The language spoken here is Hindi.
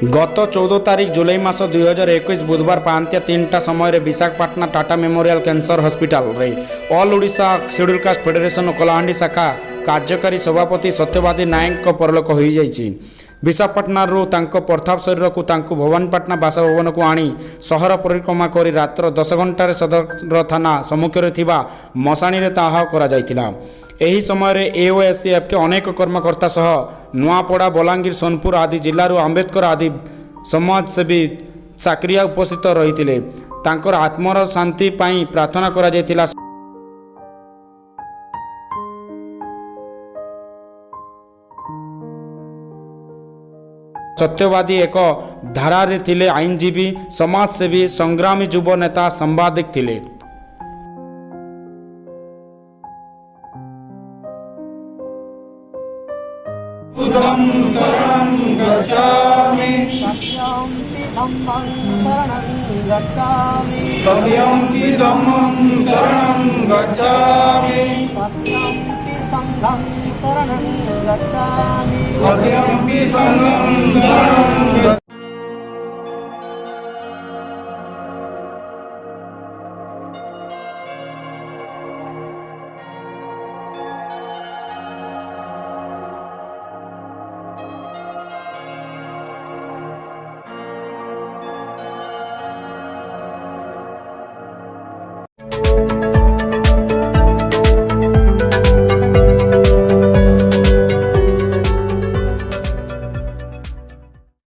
गत 14 तारिख जुलाई मास 2021 बुधवार पांत्या 3टा समय Visakhapatnam Tata memorial cancer hospital रे all Odisha schedule caste federation Kalahandi शाखा कार्यकारी सभापति सत्यवादी नायक परलोक हो जाइछि। विशाखापाटनारू तांको प्रथाप शरीर को तांको भवानीपाटना बासभवन को आनी सहर परिक्रमा करी रात्र 10 घंटार सदर थाना सम्मुखें थिबा मशाणी रे ताहा करा जायतिला। एही समय AOSCFK अनेक कर्मकर्ता सह नुआपड़ा बलांगीर सोनपुर आदि जिल्लारू आंबेडकर आदि समाजसेवी चाकरिया उपस्थित रही तांकर आत्मर शांति पाई प्रार्थना करा जायतिला। सत्यवादी एक धारारे थिले आईनजीवी समाजसेवी संग्रामी युव नेता संवादिक थिले। बुद्धं शरणं गच्छामि तथ्यंपि धम्मं शरणं गच्छामि तथ्यंपि संघं शरणं